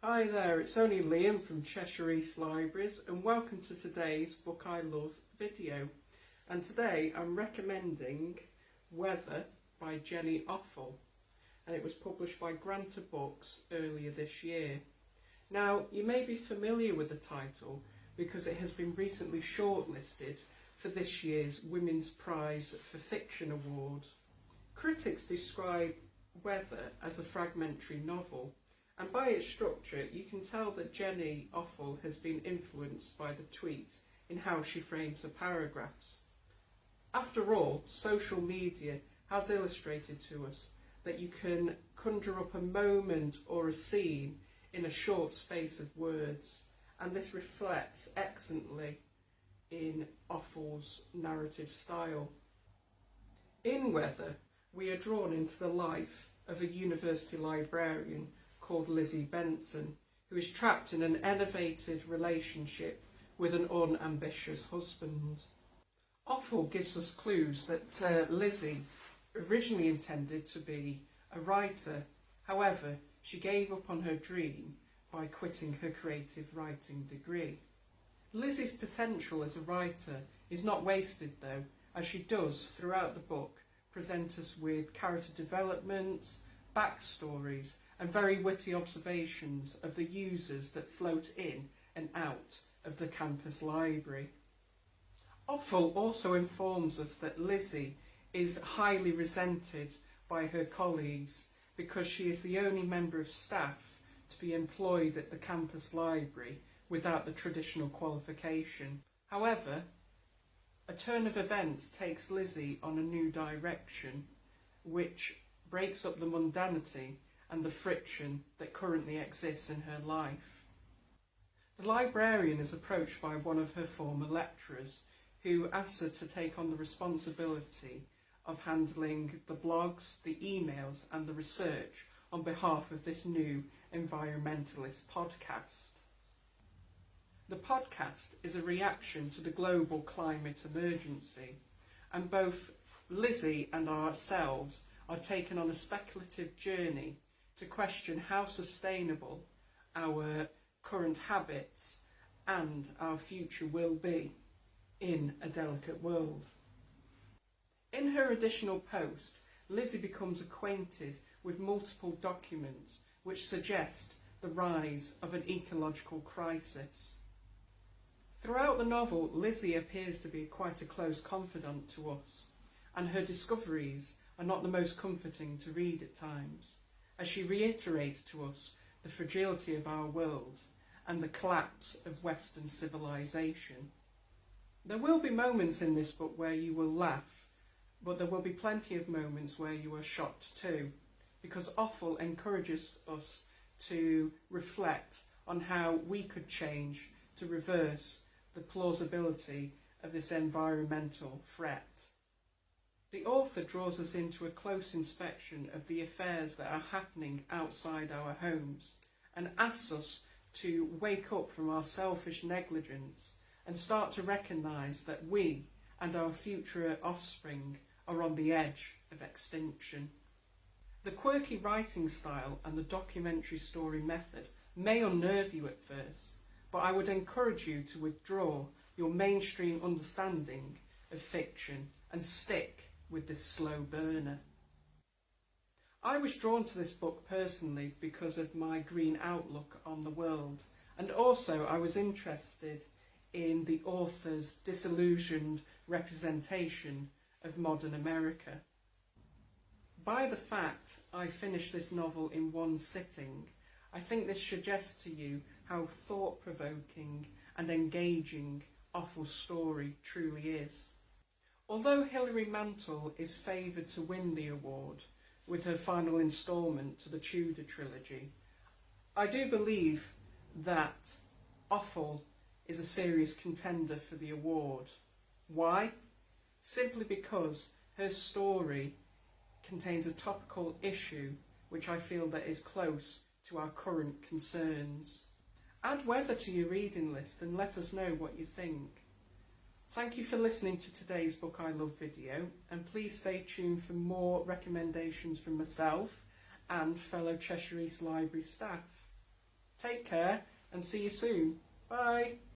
Hi there, it's only Liam from Cheshire Libraries and welcome to today's Book I Love video. And today I'm recommending Weather by Jenny Offhill, and it was published by Granta Books earlier this year. Now, you may be familiar with the title because it has been recently shortlisted for this year's Women's Prize for Fiction Award. Critics describe Weather as a fragmentary novel, and by its structure you can tell that Jenny Offhill has been influenced by the tweet in how she frames her paragraphs. After all, social media has illustrated to us that you can conjure up a moment or a scene in a short space of words, and this reflects excellently in Offhill's narrative style. In Weather, we are drawn into the life of a university librarian called Lizzie Benson, who is trapped in an enervated relationship with an unambitious husband. Offhill gives us clues that Lizzie originally intended to be a writer. However, she gave up on her dream by quitting her creative writing degree. Lizzie's potential as a writer is not wasted though, as she does throughout the book present us with character developments, backstories and very witty observations of the users that float in and out of the campus library. Offhill also informs us that Lizzie is highly resented by her colleagues because she is the only member of staff to be employed at the campus library without the traditional qualification. However, a turn of events takes Lizzie on a new direction, which breaks up the mundanity and the friction that currently exists in her life. The librarian is approached by one of her former lecturers, who asks her to take on the responsibility of handling the blogs, the emails and the research on behalf of this new environmentalist podcast. The podcast is a reaction to the global climate emergency, and both Lizzie and ourselves are taken on a speculative journey to question how sustainable our current habits and our future will be in a delicate world. In her additional post, Lizzie becomes acquainted with multiple documents which suggest the rise of an ecological crisis. Throughout the novel, Lizzie appears to be quite a close confidant to us, and her discoveries are not the most comforting to read at times, as she reiterates to us the fragility of our world and the collapse of Western civilization. There will be moments in this book where you will laugh, but there will be plenty of moments where you are shocked too, because Offhill encourages us to reflect on how we could change to reverse the plausibility of this environmental threat. The author draws us into a close inspection of the affairs that are happening outside our homes and asks us to wake up from our selfish negligence and start to recognise that we and our future offspring are on the edge of extinction. The quirky writing style and the documentary story method may unnerve you at first, but I would encourage you to withdraw your mainstream understanding of fiction and stick with this slow burner. I was drawn to this book personally because of my green outlook on the world, and also I was interested in the author's disillusioned representation of modern America. By the fact I finished this novel in one sitting, I think this suggests to you how thought-provoking and engaging Offhill's story truly is. Although Hilary Mantel is favoured to win the award with her final instalment to the Tudor trilogy, I do believe that Offhill is a serious contender for the award. Why? Simply because her story contains a topical issue which I feel that is close to our current concerns. Add Weather to your reading list and let us know what you think. Thank you for listening to today's Book I Love video, and please stay tuned for more recommendations from myself and fellow Cheshire Library staff. Take care and see you soon. Bye.